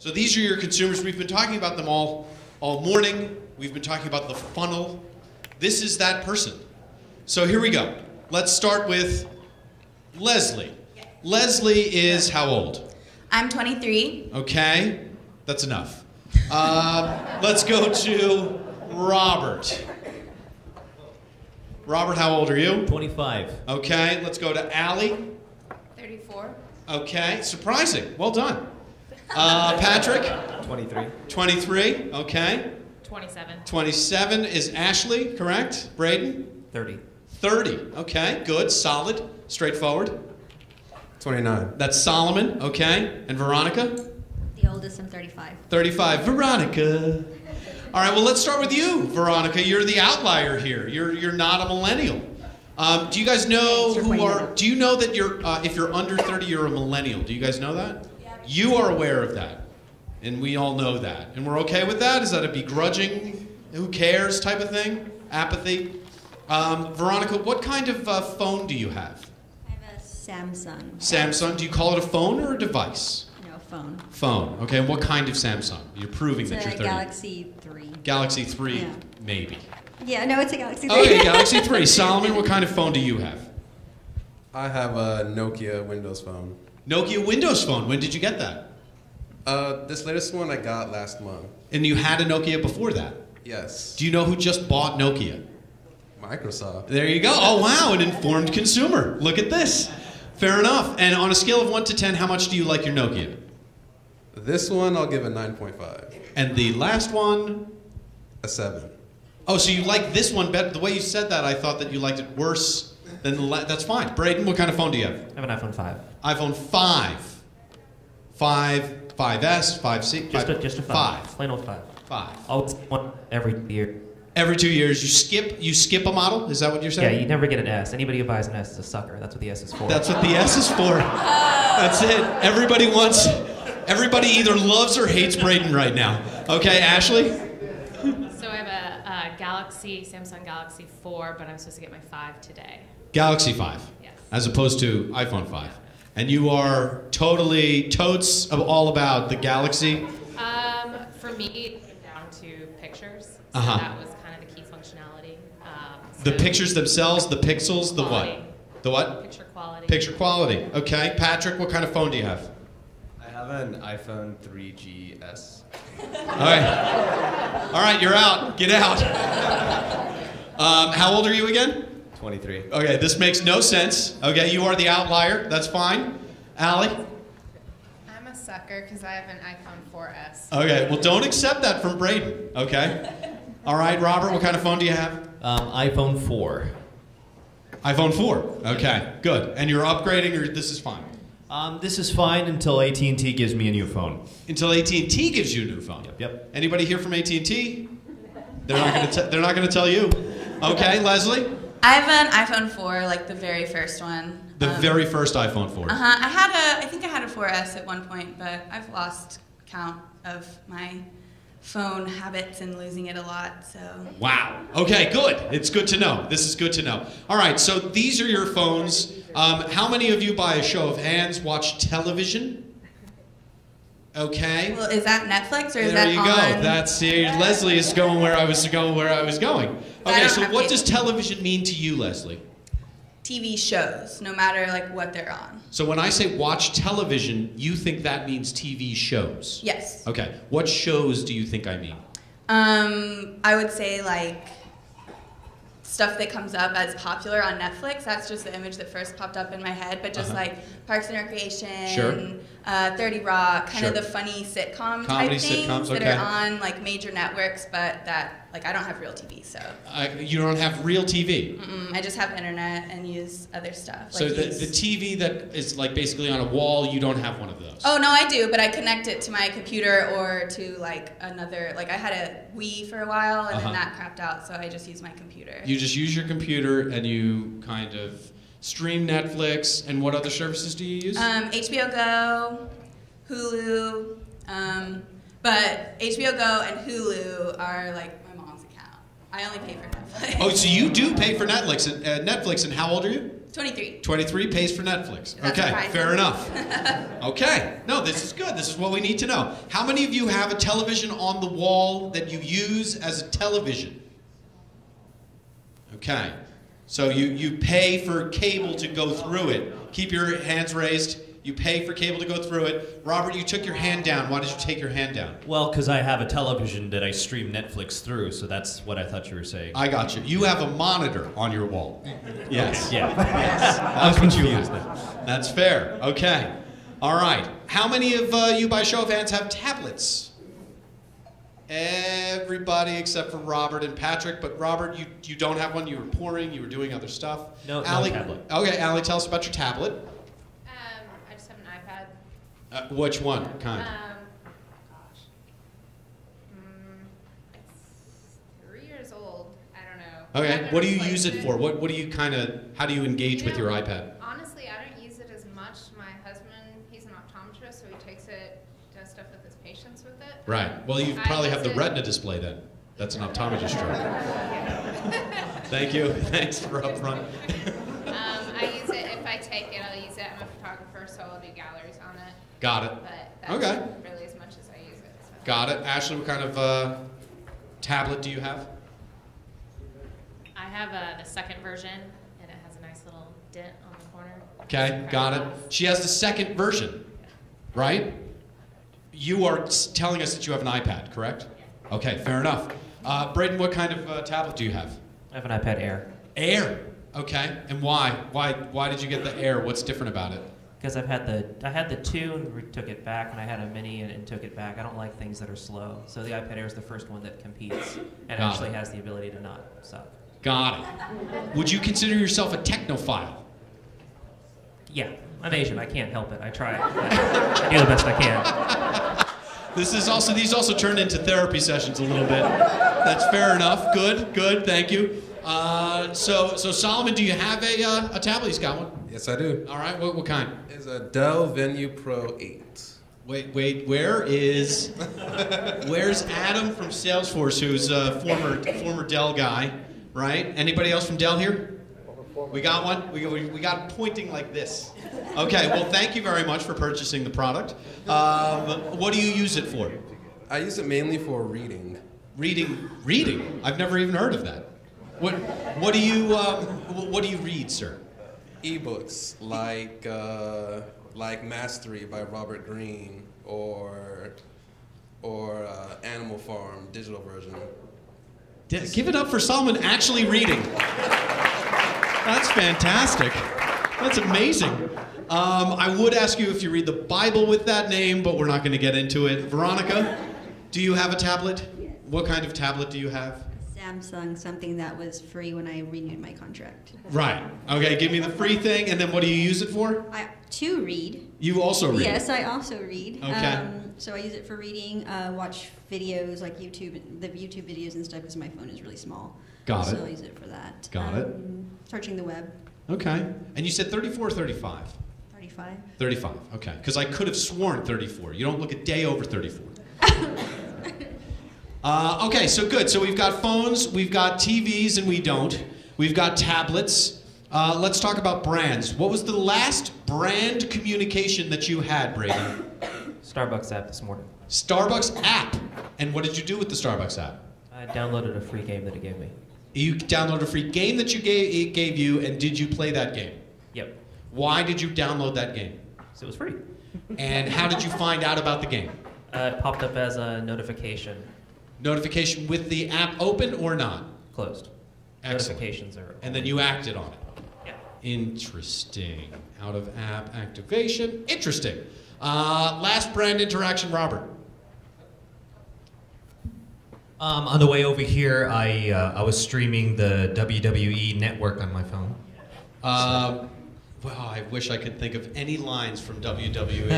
So these are your consumers. We've been talking about them all morning. We've been talking about the funnel. This is that person. So here we go. Let's start with Leslie. Yes. Leslie is how old? I'm 23. Okay, that's enough. Let's go to Robert. Robert, how old are you? 25. Okay, let's go to Allie. 34. Okay, surprising. Well done. Patrick? 23. 23. Okay. 27. 27 is Ashley, correct? Braden? 30. 30. Okay, good, solid, straightforward. 29. That's Solomon, okay. And Veronica? The oldest, I'm 35. 35. Veronica. All right, well, let's start with you, Veronica. You're the outlier here. You're not a millennial. Do you guys know who are? Do you know that if you're under 30, you're a millennial? Do you guys know that? Yeah. You are aware of that, and we all know that, and we're okay with that. Is that a begrudging, who cares type of thing? Apathy. Veronica, what kind of phone do you have? I have a Samsung. Samsung. Do you call it a phone or a device? No, phone. Phone. Okay. And what kind of Samsung? You're proving It's that you're a 30. Galaxy 3. Galaxy 3, Yeah. maybe. Yeah, no, it's a Galaxy 3. Okay, Galaxy 3. Solomon, what kind of phone do you have? I have a Nokia Windows phone. Nokia Windows Phone. When did you get that? This latest one I got last month. And you had a Nokia before that. Yes. Do you know who just bought Nokia? Microsoft. There you go. Oh, wow, an informed consumer. Look at this. Fair enough. And on a scale of 1 to 10, how much do you like your Nokia? This one I'll give a 9.5. And the last one? A 7. Oh, so you like this one better. The way you said that, I thought that you liked it worse than the last. That's fine. Braden, what kind of phone do you have? I have an iPhone 5. iPhone 5. 5S, 5C. Just a 5. Plain old 5. 5. Always one every year. Every 2 years, you skip a model? Is that what you're Yeah, saying? you never get an S. Anybody who buys an S is a sucker. That's what the S is for. That's what the S is for. That's it. Everybody either loves or hates Braden right now. Okay, Ashley? So I have a Samsung Galaxy 4, but I'm supposed to get my 5 today. Galaxy 5. Yes. As opposed to iPhone 5. And you are totally totes of all about the Galaxy? For me, it came down to pictures. So Uh-huh. that was kind of the key functionality. The pictures themselves, the pixels, the Quality. what? The what? Picture quality. Picture quality. Okay. Patrick, what kind of phone do you have? I have an iPhone 3GS. All right. All right, you're out. Get out. How old are you again? 23. Okay, this makes no sense. Okay, you are the outlier. That's fine. Allie? I'm a sucker because I have an iPhone 4S. Okay, well, don't accept that from Braden. Okay. All right, Robert, what kind of phone do you have? iPhone 4. iPhone 4. Okay, good. And you're upgrading, or this is fine? This is fine until AT&T gives me a new phone. Until AT&T gives you a new phone. Yep. Anybody here from AT&T? They're not going to tell you. Okay, Leslie? I have an iPhone 4, like the very first one. The very first iPhone 4. I think I had a 4S at one point, but I've lost count of my phone habits and losing it a lot, so. Wow. Okay, good. It's good to know. This is good to know. All right, so these are your phones. How many of you, by a show of hands, watch television? Okay. Well, is that Netflix or is There that you on? go. That's Leslie is going where I was going. I Okay, don't so have what cable. does television mean to you, Leslie? TV shows, no matter like what they're on. So when I say watch television, you think that means TV shows? Yes. Okay. What shows do you think I mean? I would say like stuff that comes up as popular on Netflix. That's just the image that first popped up in my head. But just like Parks and Recreation, Sure. 30 Rock, kind of Sure. the funny sitcom Comedy type things sitcoms, that okay. are on like major networks, but that like I don't have real TV, so You don't have real TV. I just have internet and use other stuff. So like the use- TV that is like basically on a wall, you don't have one of those. Oh no, I do, but I connect it to my computer or to like another. Like I had a Wii for a while, and then that crapped out, so I just use my computer. You just use your computer and you kind of stream Netflix. And what other services do you use? HBO Go, Hulu, but HBO Go and Hulu are like my mom's account. I only pay for Netflix. Oh, so you do pay for Netflix. Netflix, and how old are you? 23. 23 pays for Netflix. That's Okay, surprising. fair enough. Okay, no, this is good. This is what we need to know. How many of you have a television on the wall that you use as a television? Okay, so you pay for cable to go through it. Keep your hands raised. You pay for cable to go through it. Robert, you took your hand down. Why did you take your hand down? Well, because I have a television that I stream Netflix through, so that's what I thought you were saying. I got you. You have a monitor on your wall. Yes. Yeah. Yes. That's what you use. That's fair. Okay. All right. How many of you, by show of hands, have tablets? Everybody except for Robert and Patrick. But Robert, you don't have one. You were pouring. You were doing other stuff. No Allie, tablet. Okay, Allie, tell us about your tablet. I just have an iPad. Which one? Kind. Gosh. It's 3 years old. I don't know. I Okay. haven't What do you replaced use it for? What do you how do you engage with your iPad? Honestly, I don't use it as much. My husband, he's an optometrist, so he takes it, does stuff with his patients with it. Right. Well, you I probably use have the it- retina display then. That's an optometrist joke. Thank you. Thanks for upfront. I use it, if I take it, I'll use it. I'm a photographer, so I'll do galleries on it. Got it. But that's Okay. really as much as I use it. So. Got it. Ashley, what kind of tablet do you have? I have the second version, and it has a nice little dent on the corner. Okay, got it. She has the second version, right? You are telling us that you have an iPad, correct? Okay, fair enough. Braden, what kind of tablet do you have? I have an iPad Air. Air. Okay, and why? Why did you get the Air? What's different about it? Because I had the 2 and took it back, and I had a mini and took it back. I don't like things that are slow, so the iPad Air is the first one that competes and Got actually it. has the ability to not suck. Got it. Would you consider yourself a technophile? Yeah, I'm Asian. I can't help it. I try. I do the best I can. These also turned into therapy sessions a little bit. That's fair enough. Good. Thank you. So Solomon, do you have a tablet? He's got one. Yes, I do. All right. What kind? It's a Dell Venue Pro 8. Wait. Where's Adam from Salesforce, who's a former Dell guy, right? Anybody else from Dell here? We got one. We got pointing like this. Okay. Well, thank you very much for purchasing the product. What do you use it for? I use it mainly for reading. Reading. I've never even heard of that. What do you read, sir? Ebooks like Mastery by Robert Greene or Animal Farm digital version. Give it up for Solomon actually reading. That's fantastic. That's amazing. I would ask you if you read the Bible with that name, but we're not going to get into it. Veronica, do you have a tablet? Yes. What kind of tablet do you have? Samsung, something that was free when I renewed my contract. Right. Okay, give me the free thing, and then what do you use it for? To read. You also read. Yes, I also read. Okay. So I use it for reading, watch videos like the YouTube videos and stuff because my phone is really small. Got it. So I use it for that. Got it. Searching the web. Okay. And you said 34 or 35? 35. 35, okay. Because I could have sworn 34. You don't look a day over 34. Okay, so good. So we've got phones, we've got TVs, and we don't. We've got tablets. Let's talk about brands. What was the last brand communication that you had, Brady? Starbucks app this morning. Starbucks app. And what did you do with the Starbucks app? I downloaded a free game that it gave me. You downloaded a free game that it gave you, and did you play that game? Yep. Why did you download that game? So it was free. And how did you find out about the game? It popped up as a notification. Notification with the app open or not? Closed. Excellent. Notifications are. And then you acted on it. Yeah. Interesting. Out of app activation. Interesting. Last brand interaction, Robert. On the way over here, I was streaming the WWE Network on my phone. Well, I wish I could think of any lines from WWE.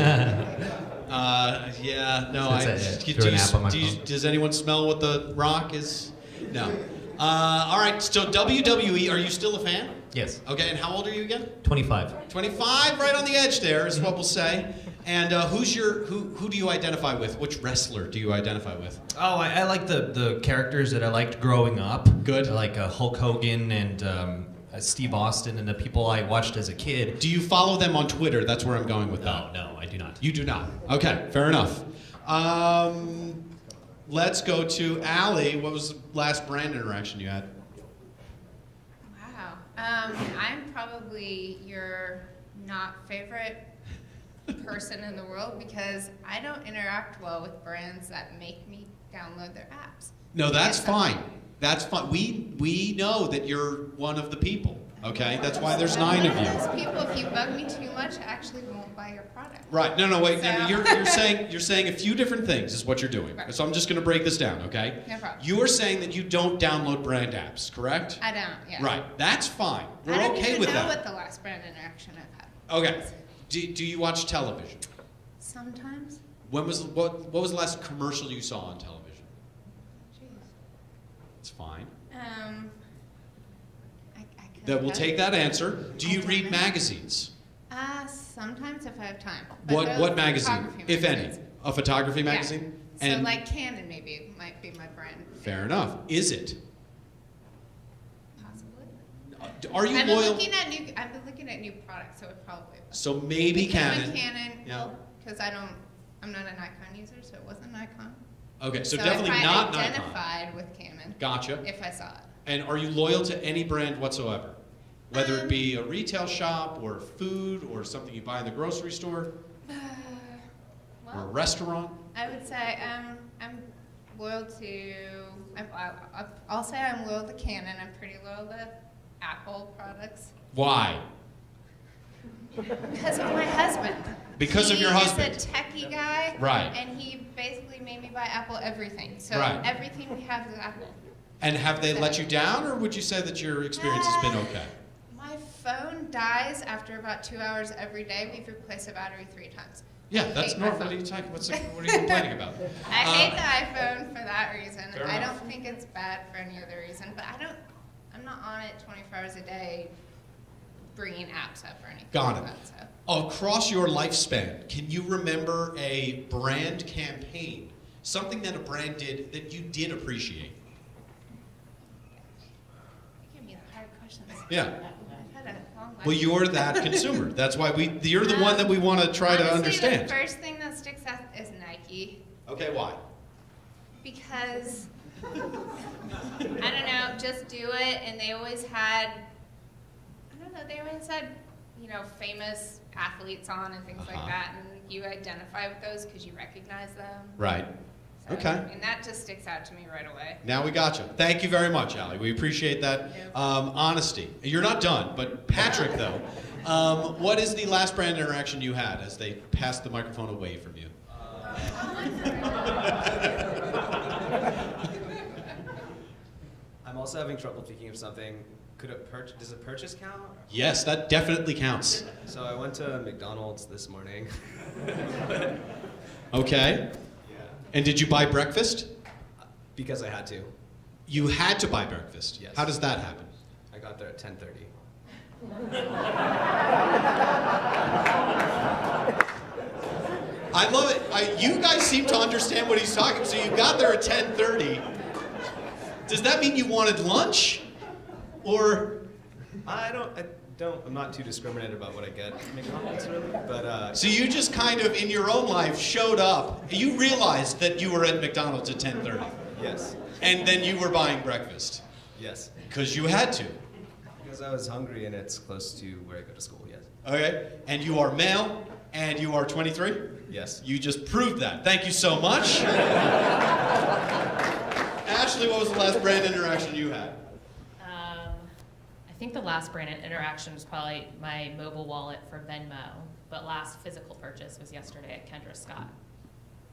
Yeah, no. Through an app on my phone. Does anyone smell what The Rock is? No. All right, so WWE, are you still a fan? Yes. Okay, and how old are you again? 25. 25, right on the edge there is what we'll say. And who do you identify with? Which wrestler do you identify with? Oh, I like the characters that I liked growing up. Good. I like Hulk Hogan and Steve Austin and the people I watched as a kid. Do you follow them on Twitter? That's where I'm going with that. No, I do not. You do not. Okay, fair enough. Let's go to Allie. What was the last brand interaction you had? Wow. I'm probably your not favorite person in the world because I don't interact well with brands that make me download their apps. No, that's fine. That's fine. We know that you're one of the people. Okay, that's why there's 9 of you. Those people, if you bug me too much, I actually won't buy your product. Right. No, wait. So. No, you're saying a few different things is what you're doing. Right. So I'm just going to break this down, okay? No problem. You are saying that you don't download brand apps, correct? I don't. Yeah. Right. That's fine. We're I don't okay even with know that. what the last brand interaction I've had. Okay. Do you watch television? Sometimes. What was the last commercial you saw on television? Jeez. It's fine. I We'll take that answer. Do you read magazines? Sometimes if I have time. What magazine, if any? magazines. A photography magazine? Yeah. So like Canon maybe might be my brand. Fair enough. Is it? Possibly. Are you I've loyal? I've been looking at new products, so it probably. So maybe Canon. Canon. Yeah. Because I'm not a Nikon user, so it wasn't Nikon. Okay, so if definitely I not Nikon. identified with Canon. Gotcha. If I saw it. And are you loyal to any brand whatsoever? Whether it be a retail shop or food or something you buy in the grocery store or a restaurant? I would say I'm loyal to. I'll say I'm loyal to Canon. I'm pretty loyal to Apple products. Why? Because of my husband. Because of your husband. He's a techie guy. Right. And he basically made me buy Apple everything. So Right. everything we have is Apple. And have they let you down, or would you say that your experience has been okay? My phone dies after about 2 hours every day. We've replaced the battery 3 times. Yeah, that's hate my normal. What are phone. you talking? What are you complaining about? I hate the iPhone for that reason. Fair I enough. don't think it's bad for any other reason, but I'm not on it 24 hours a day bringing apps up or anything Got like it. that. So. Across your lifespan, can you remember a brand campaign, something that a brand did that you did appreciate? You give me the hard questions. Yeah. I've had a long life. Well, you're that consumer. That's why you're the one that we want to try to Honestly, understand. The first thing that sticks out is Nike. Okay, why? Because I don't know, just do it, and they always had, they always had, famous athletes on and things like that, and you identify with those because you recognize them. Right. So, Okay. And that just sticks out to me right away. Now we got you. Thank you very much, Allie. We appreciate that honesty. You're not done, but Patrick, though, what is the last brand interaction you had as they passed the microphone away from you? I'm also having trouble thinking of something. Does a purchase count? Yes, that definitely counts. So I went to McDonald's this morning. Okay. Yeah. And did you buy breakfast? Because I had to. You had to buy breakfast. Yes. How does that happen? I got there at 10:30. I love it. You guys seem to understand what he's talking. So you got there at 10:30. Does that mean you wanted lunch, or? I'm not too discriminated about what I get at McDonald's, really. But So you just kind of, in your own life, showed up. You realized that you were at McDonald's at 10:30, yes, and then you were buying breakfast yes, because you had to. because I was hungry and it's close to where I go to school. Yes, Okay. And you are male, and you are 23. yes. You just proved that. Thank you so much. Ashley, what was the last brand interaction you had? I think the last brand interaction was probably my mobile wallet for Venmo, but last physical purchase was yesterday at Kendra Scott.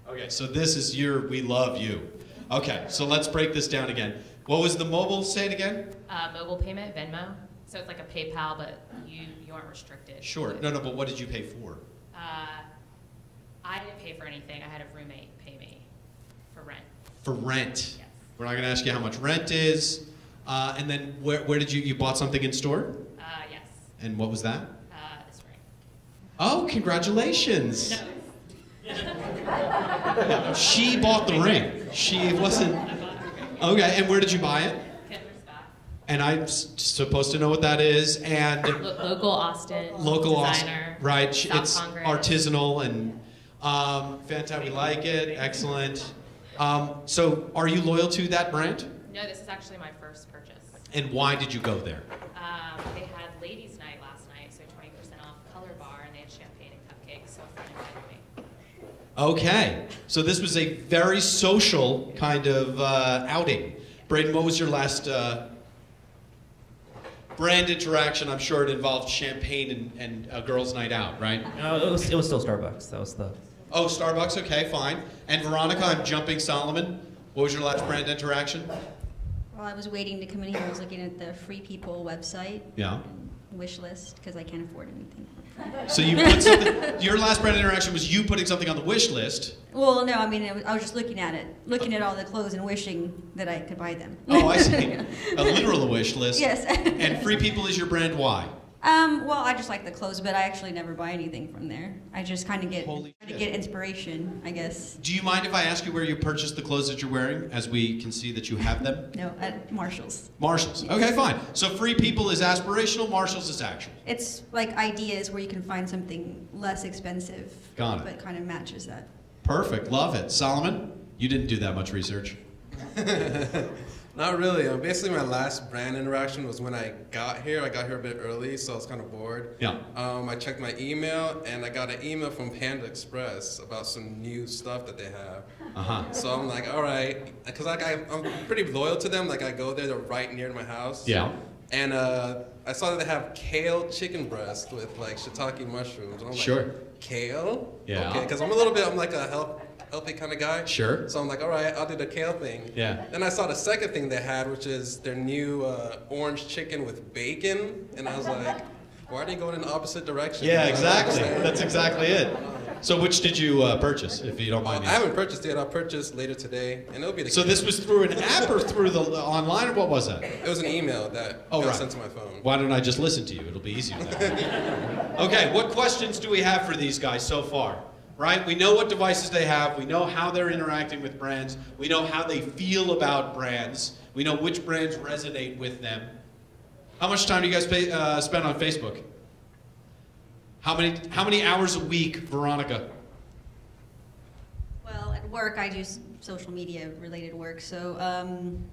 Okay, so this is we love you. Okay, so let's break this down again. What was the mobile, say it again? Mobile payment, Venmo. So it's like a PayPal, but you aren't restricted. Sure, no, but what did you pay for? I didn't pay for anything. I had a roommate pay me for rent. For rent. Yes. We're not gonna ask you how much rent is. And then where did you bought something in store? Yes. And what was that? This ring. Oh, congratulations. No. She bought the ring. She wasn't. I bought a ring. Okay, and where did you buy it? Kendra Scott. And I'm supposed to know what that is. And Local Austin local designer. Right. South It's Congress. artisanal and fantastic. We like it. Excellent. So are you loyal to that brand? No, this is actually my first purchase. And why did you go there? They had ladies' night last night, so 20% off color bar, and they had champagne and cupcakes, so a friend invited me. Okay. So this was a very social kind of outing. Braden, what was your last brand interaction? I'm sure it involved champagne and a girls' night out, right? No, it was still Starbucks. That was the. Oh, Starbucks. Okay, fine. And Veronica, I'm jumping Solomon. What was your last brand interaction? While I was waiting to come in here, I was looking at the Free People website. Yeah. Wish list, because I can't afford anything. So you put something, your last brand interaction was you putting something on the wish list. Well, no, I mean, I was just looking at it, looking at all the clothes and wishing that I could buy them. Oh, I see. A literal wish list. Yes. And Free People is your brand. Why? Well, I just like the clothes, but I actually never buy anything from there. I just kind of get inspiration, I guess. Do you mind if I ask you where you purchased the clothes that you're wearing, as we can see that you have them? No, at Marshall's. Marshall's. Okay, fine. So Free People is aspirational, Marshall's is actual. It's like ideas where you can find something less expensive. Got it. But kind of matches that. Perfect. Love it. Solomon, you didn't do that much research. Not really. Basically, my last brand interaction was when I got here. I got here a bit early, so I was kind of bored. Yeah. I checked my email, and I got an email from Panda Express about some new stuff that they have. Uh-huh. So I'm like, all right, because like I'm pretty loyal to them. Like I go there, they're right near my house. Yeah. And I saw that they have kale chicken breast with like shiitake mushrooms. And I'm Sure. like, kale? Yeah. Okay, because I'm like a healthy kind of guy. Sure. So I'm like, all right, I'll do the kale thing. Yeah. Then I saw the second thing they had, which is their new orange chicken with bacon. And I was like, why are they going in the opposite direction? Yeah, I don't exactly. understand. That's exactly it. So which did you purchase, if you don't mind? I haven't purchased it. I'll purchase later today, and ittle be the So this was through an app or through the online, or what was that? It was an email that got sent to my phone. Why don't I just listen to you? It'll be easier that way. Okay, what questions do we have for these guys so far? Right? We know what devices they have. We know how they're interacting with brands. We know how they feel about brands. We know which brands resonate with them. How much time do you guys spend on Facebook? How many hours a week, Veronica? Well, at work, I do social media related work, so I don't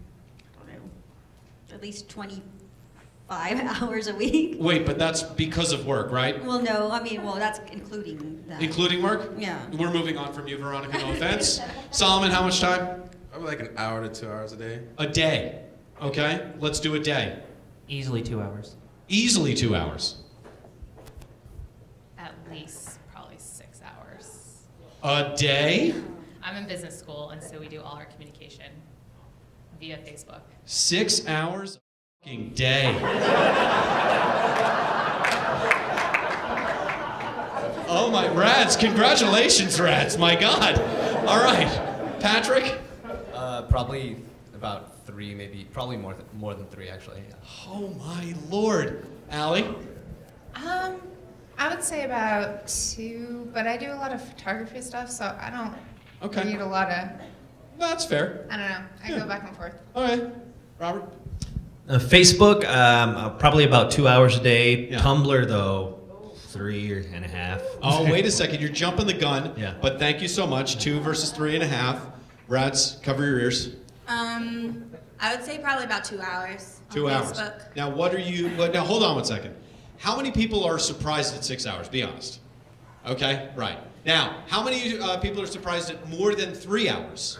know, at least 25 hours a week. Wait, but that's because of work, right? Well, no, I mean, well, that's including that. Including work? Yeah. We're moving on from you, Veronica, no offense. Solomon, how much time? Probably like an hour to 2 hours a day. A day. Okay, let's do a day. Easily 2 hours. Easily 2 hours. At least probably 6 hours. A day? I'm in business school, and so we do all our communication via Facebook. 6 hours a fucking day. Oh my, Rads, congratulations, Rads, my God. All right, Patrick? Probably about 3, maybe, probably more than 3 actually. Yeah. Oh my Lord. Allie? I would say about 2, but I do a lot of photography stuff, so I don't need a lot of. That's fair. I don't know. I go back and forth. All right. Robert? Facebook, probably about 2 hours a day. Yeah. Tumblr, though, 3.5. Oh, wait a second. You're jumping the gun. Yeah. But thank you so much. 2 versus 3.5. Rads, cover your ears. I would say probably about 2 hours. 2 on hours. Facebook. Now, now, hold on one second. How many people are surprised at 6 hours? Be honest. Okay? Right. Now, how many people are surprised at more than 3 hours?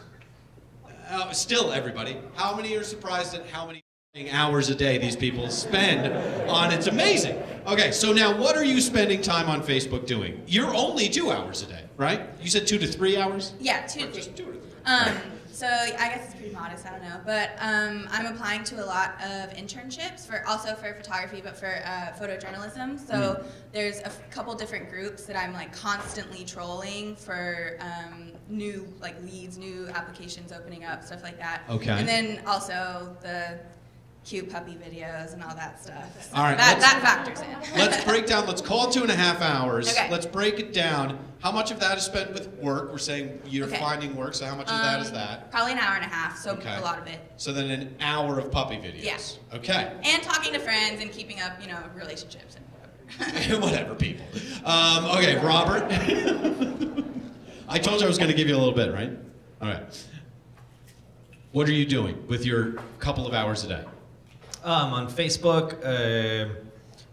Still, everybody. How many are surprised at how many hours a day these people spend on It's amazing. Okay, so now what are you spending time on Facebook doing? You're only 2 hours a day, right? You said 2 to 3 hours? Yeah, 2 to 3. Just 2 to 3. So I guess it's pretty modest, I don't know. But I'm applying to a lot of internships, also for photography, but for photojournalism. So there's a couple different groups that I'm like constantly trolling for new like leads, new applications opening up, stuff like that. Okay. And then also cute puppy videos and all that stuff. So All right, that factors in. Let's break down. Let's call it 2.5 hours. Okay. Let's break it down. How much of that is spent with work? We're saying you're Okay. finding work, so how much of that is that? Probably an hour and a half, so Okay. a lot of it. So then an hour of puppy videos. Yeah. Okay. And talking to friends and keeping up, relationships and whatever. Whatever, people. Okay, Robert. I told you I was going to give you a little bit, right? All right. What are you doing with your couple of hours a day? On Facebook,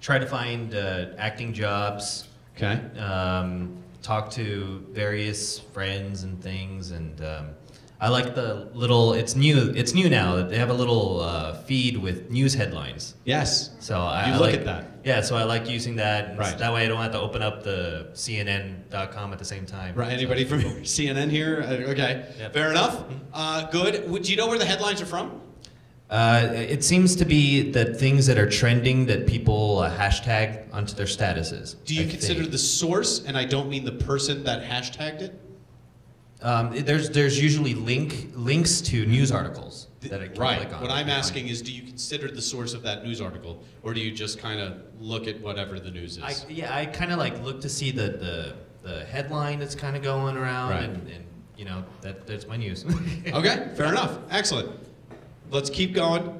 try to find acting jobs. Okay. Talk to various friends and things, and I like the little. It's new now. They have a little feed with news headlines. Yes. So I look like at that. Yeah. So I like using that. And Right. That way I don't have to open up the CNN.com at the same time. Right. Anybody from CNN here? Okay. Yep. Fair enough. Good. Do you know where the headlines are from? It seems to be that things that are trending that people hashtag onto their statuses. Do you I consider think. the source, and I don't mean the person that hashtagged it? There's usually links to news articles that I can Right. click on. What I'm asking is, do you consider the source of that news article, or do you just kind of look at whatever the news is? I kind of like look to see the headline that's kind of going around, Right. and that's my news. Okay, fair enough. Excellent. Let's keep going.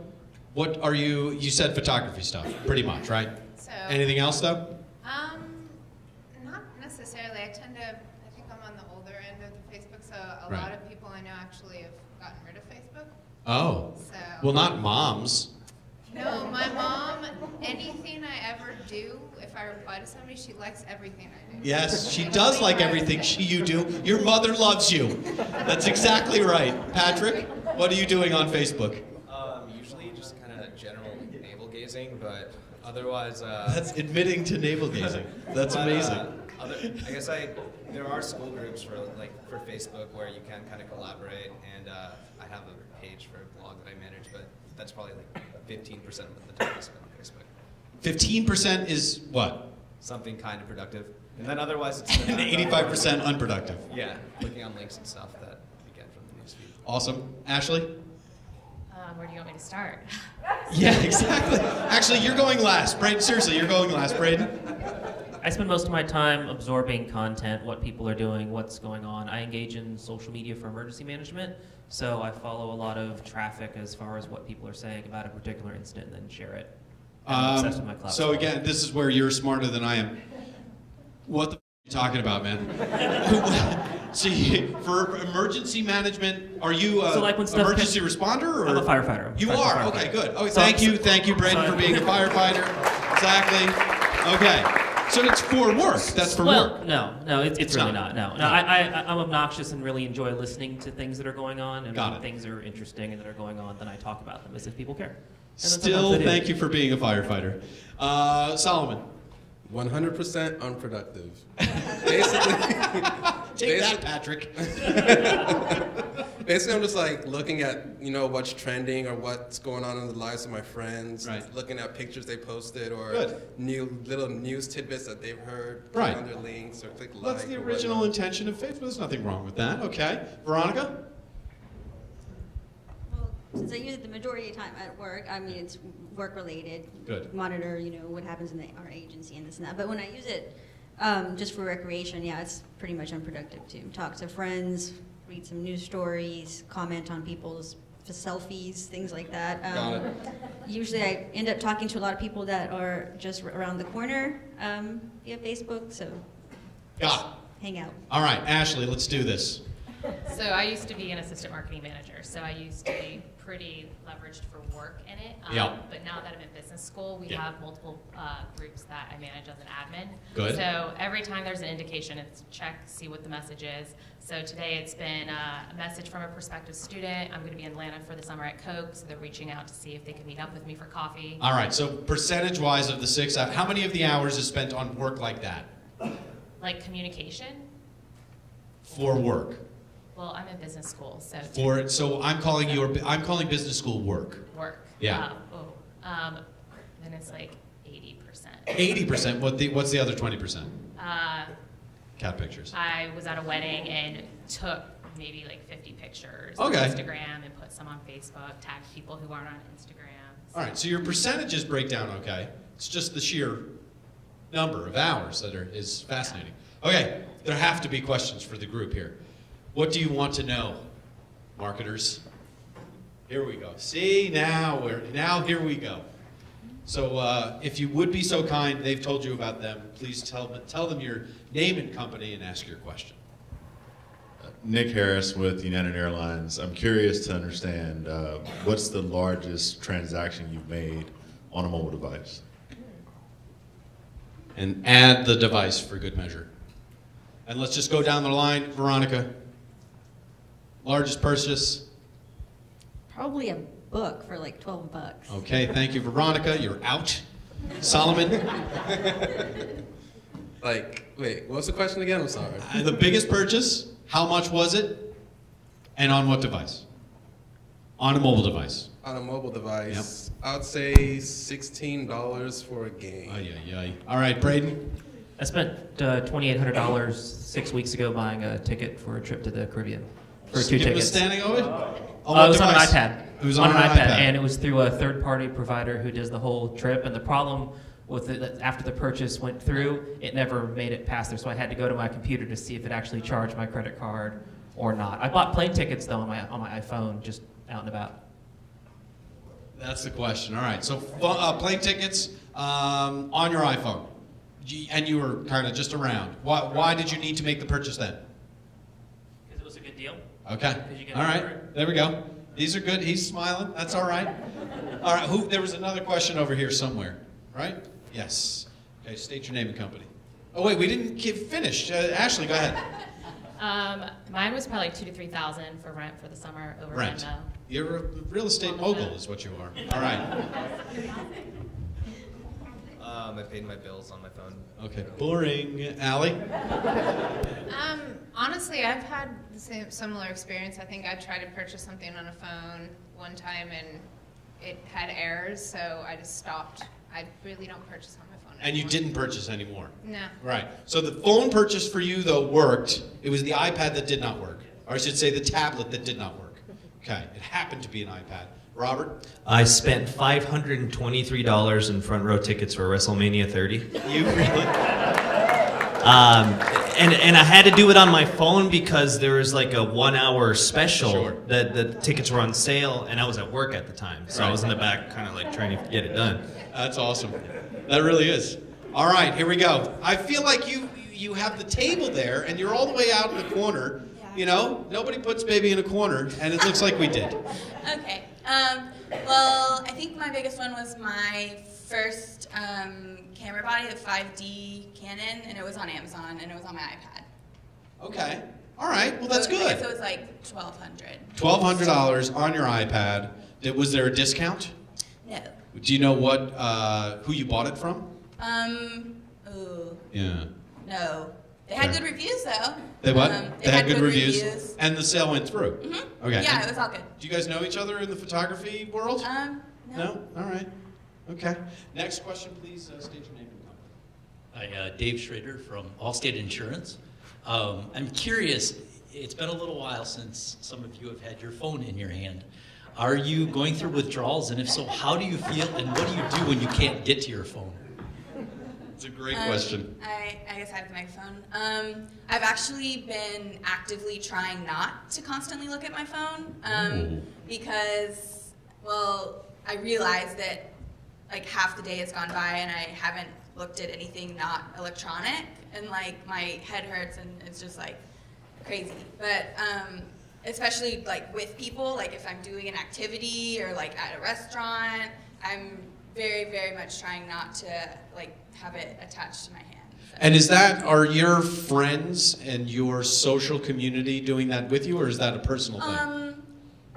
What are you? You said photography stuff, pretty much, right? So, Anything else though? not necessarily. I think I'm on the older end of the Facebook, so a Right. lot of people I know actually have gotten rid of Facebook. Oh. So. Well, not moms. No, my mom, anything I ever do, if I reply to somebody, she likes everything I do. Yes, she does like everything you do. Your mother loves you. That's exactly right. Patrick, what are you doing on Facebook? Usually just kind of general navel gazing, but otherwise. That's admitting to navel gazing. That's amazing. There are school groups for Facebook where you can kind of collaborate, and I have a page for a blog that I manage, but that's probably like 15% of the time I spend on Facebook. 15% is what? Something kind of productive, and then otherwise it's And 85% unproductive. Yeah, clicking on links and stuff that you get from the newsfeed. Awesome. Ashley? Where do you want me to start? Yeah, exactly. Actually, you're going last. Braden, seriously, you're going last. Braden? I spend most of my time absorbing content, what people are doing, what's going on. I engage in social media for emergency management, so I follow a lot of traffic as far as what people are saying about a particular incident and then share it. I'm obsessed with my cloud So storage. again, this is where you're smarter than I am. What the f*** are you talking about, man? See, for emergency management, are you So like when stuff emergency responder? Or? I'm a firefighter. You I'm a are? firefighter. Okay, good. Okay, So- thank you, Braden, for being a firefighter. Exactly. Okay. So it's for work. That's for work. No, it's really not. not. No. No. I'm obnoxious and really enjoy listening to things that are going on, and Got when it. things are interesting and that are going on, then I talk about them as if people care. And then Still, sometimes they do. thank you for being a firefighter. Solomon. 100% unproductive. Basically, Take that, Patrick. basically, I'm just like looking at what's trending or what's going on in the lives of my friends. Right. Looking at pictures they posted or Good. new little news tidbits that they've heard. Right. On their links or click like. That's the or original whatnot. intention of Facebook. There's nothing wrong with that. Okay. Veronica? Well, since I use it the majority of the time at work, I mean, it's work related. Good. Monitor, what happens in our agency and this and that. But when I use it just for recreation, yeah, it's pretty much unproductive too. Talk to friends, read some news stories, comment on people's selfies, things like that. Got it. Usually I end up talking to a lot of people that are just around the corner via Facebook, so Got it. hang out. All right, Ashley, let's do this. So I used to be an assistant marketing manager, so I used to be pretty leveraged for work in it. Yeah. But now that I'm in business school, we Yeah. have multiple groups that I manage as an admin. Good. So every time there's an indication, it's check, see what the message is. So today it's been a message from a prospective student. I'm going to be in Atlanta for the summer at Coke, so they're reaching out to see if they can meet up with me for coffee. All right, so percentage-wise of the 6 hours, how many of the hours is spent on work like that? Like communication. For work. Well, I'm in business school, so So I'm calling business school work. work. Yeah. Then it's like 80%. 80%. What's the other 20%? Uh, Cat pictures. I was at a wedding and took maybe like 50 pictures Okay. on Instagram and put some on Facebook, tagged people who aren't on Instagram. All right, so your percentages break down okay. It's just the sheer number of hours that is fascinating. Okay, there have to be questions for the group here. What do you want to know, marketers? Here we go. See, now here we go. So if you would be so kind, they've told you about them. Please tell them your name and company and ask your question. Nick Harris with United Airlines. I'm curious to understand what's the largest transaction you've made on a mobile device? And add the device for good measure. And let's just go down the line. Veronica, largest purchase? Probably a book for like $12. Okay, thank you, Veronica. You're out. Solomon? Wait, what's the question again? I'm sorry. The biggest purchase, how much was it? And on what device? On a mobile device. On a mobile device, Yep. I would say $16 for a game. All right, Braden? I spent $2,800 6 weeks ago buying a ticket for a trip to the Caribbean for two Give him a tickets. standing ovation? It was on an iPad. It was on an iPad. And it was through a third-party provider who does the whole trip. And the problem with it, after the purchase went through, it never made it past there. So I had to go to my computer to see if it actually charged my credit card or not. I bought plane tickets though on my iPhone, just out and about. That's the question. All right. So plane tickets on your iPhone, and you were kind of just around. Why did you need to make the purchase then? Because it was a good deal. Okay. All right. There we go. These are good. He's smiling. That's all right. All right. There was another question over here somewhere, right? Yes. Okay. State your name and company. Oh wait, we didn't finish. Ashley, go ahead. Mine was probably like $2,000 to $3,000 for rent for the summer over Rent. Venmo. You're a real estate mogul, is what you are. All right. I paid my bills on my phone. Okay. Boring. Allie? Honestly, I've had the similar experience. I think I tried to purchase something on a phone one time and it had errors, so I just stopped. I really don't purchase on my phone anymore. And you didn't purchase anymore? No. Right. So the phone purchase for you, though, worked. It was the iPad that did not work. Or I should say the tablet that did not work. Okay. It happened to be an iPad. Robert? I spent $523 in front row tickets for WrestleMania 30. You really? And I had to do it on my phone because there was like a 1 hour special Sure. that the tickets were on sale, and I was at work at the time, so I was in the back kind of like trying to get it done. That's awesome. That really is. All right, here we go. I feel like you have the table there, and you're all the way out in the corner. You know, nobody puts baby in a corner, and it looks like we did. Okay. Well, I think my biggest one was my first camera body, the 5D Canon, and it was on Amazon, and it was on my iPad. Okay. All right. Well, that's So good. it was like $1,200. $1,200 on your iPad. Was there a discount? No. Do you know what who you bought it from? Ooh, Yeah. no. They had Okay. good reviews though. They what? They had good reviews, and the sale went through. Mm-hmm. Okay. Yeah, it was all good. Do you guys know each other in the photography world? No. No. All right. Okay. Next question, please. State your name and company. Hi, Dave Schrader from Allstate Insurance. I'm curious, it's been a little while since some of you have had your phone in your hand. Are you going through withdrawals, and if so, how do you feel, and what do you do when you can't get to your phone? It's a great question. I guess I have the microphone. I've actually been actively trying not to constantly look at my phone because, well, I realized that like half the day has gone by and I haven't looked at anything not electronic, and like my head hurts and it's just like crazy. But especially like with people, like if I'm doing an activity or like at a restaurant, I'm very, very much trying not to like have it attached to my hand. So. And are your friends and your social community doing that with you, or is that a personal thing?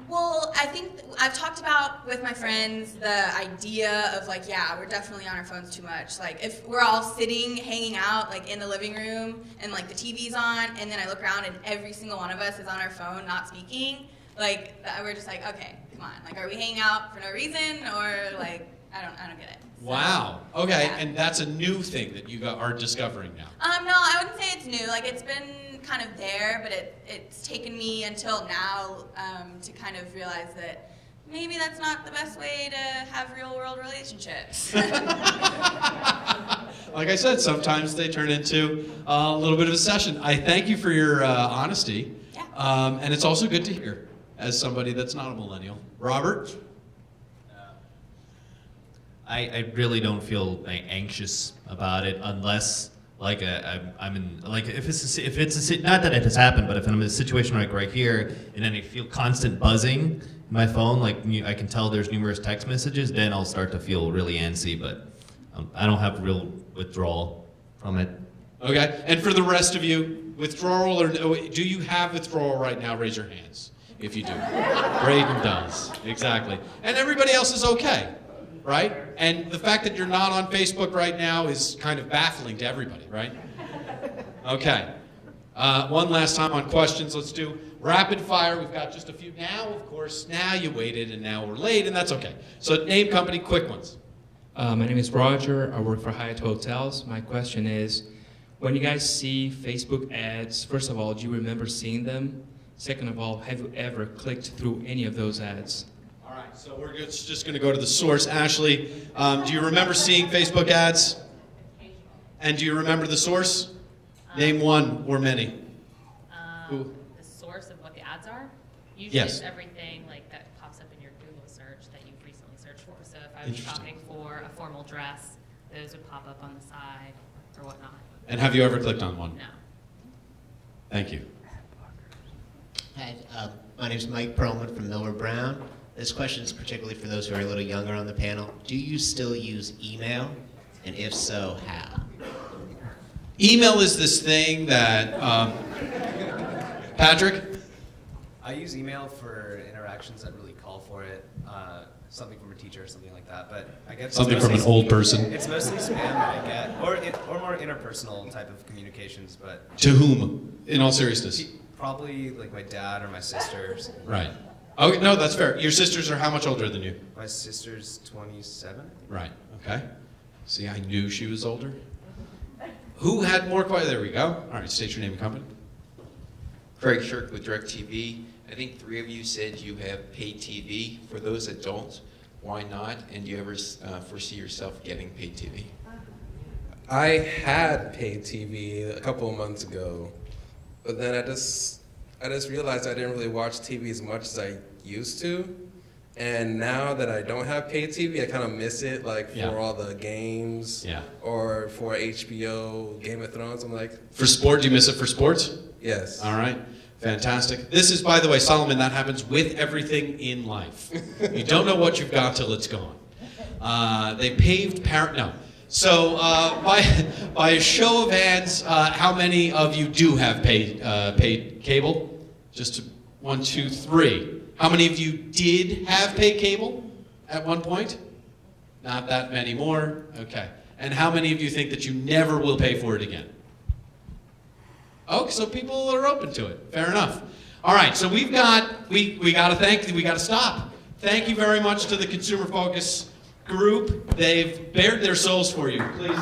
Well, I think I've talked about with my friends the idea of like, yeah, we're definitely on our phones too much. Like if we're all sitting, hanging out like in the living room and like the TV's on, and then I look around and every single one of us is on our phone, not speaking, like we're just like, okay, come on. Like, are we hanging out for no reason, or like, I don't get it. So, Wow. Okay, yeah. and that's a new thing that you are discovering now. No, I wouldn't say it's new. Like it's been kind of there, but it's taken me until now to kind of realize that maybe that's not the best way to have real world relationships. Like I said, sometimes they turn into a little bit of a session. I thank you for your honesty. Yeah. And it's also good to hear as somebody that's not a millennial. Robert? I really don't feel anxious about it unless like I'm in like if it's not that it has happened, but if I'm in a situation like right here and then I feel constant buzzing in my phone, like I can tell there's numerous text messages, then I'll start to feel really antsy. But I don't have real withdrawal from it. Okay. And for the rest of you, withdrawal or do you have withdrawal right now? Raise your hands if you do. Braden does. Exactly. And everybody else is okay. Right? And the fact that you're not on Facebook right now is kind of baffling to everybody, right? Okay. One last time on questions. Let's do rapid fire. We've got just a few now, of course. Now you waited, and now we're late, and that's okay. So name, company, quick ones. My name is Roger. I work for Hyatt Hotels. My question is, when you guys see Facebook ads, first of all, do you remember seeing them? Second of all, have you ever clicked through any of those ads? All right, so we're just going to go to the source. Ashley, do you remember seeing Facebook ads? And do you remember the source? Name one or many. The source of what the ads are? Usually Yes. it's everything like that pops up in your Google search that you've recently searched for. So if I was shopping for a formal dress, those would pop up on the side or whatnot. And have you ever clicked on one? No. Thank you. Hi, my name is Mike Perlman from Miller Brown. This question is particularly for those who are a little younger on the panel. Do you still use email? And if so, how? Email is this thing that, Patrick? I use email for interactions that really call for it. Something from a teacher or something like that. But I get Something from an old person. It's mostly spam that I get, or more interpersonal type of communications. But To whom, in all seriousness? probably like my dad or my sisters. Right. Okay, no, that's fair. Your sisters are how much older than you? My sister's 27. Right, okay. See, I knew she was older. Who had more questions? There we go. All right, state your name and company. Craig Shirk with DirecTV. I think 3 of you said you have paid TV. For those that don't, why not? And do you ever foresee yourself getting paid TV? I had paid TV a couple of months ago, but then I just realized I didn't really watch TV as much as I used to. And now that I don't have paid TV, I kind of miss it, like for all the games or for HBO, Game of Thrones. I'm like, For sport, do you miss it for sports? Yes. All right, fantastic. This is, by the way, Solomon, that happens with everything in life. You don't know what you've got till it's gone. They paved no. So by a show of hands, how many of you do have paid cable? Just 1, 2, 3. How many of you did have paid cable at one point? Not that many more. Okay. And how many of you think that you never will pay for it again? Oh, so people are open to it. Fair enough. All right. So we got to stop. Thank you very much to the Consumer Focus group. They've bared their souls for you. Please.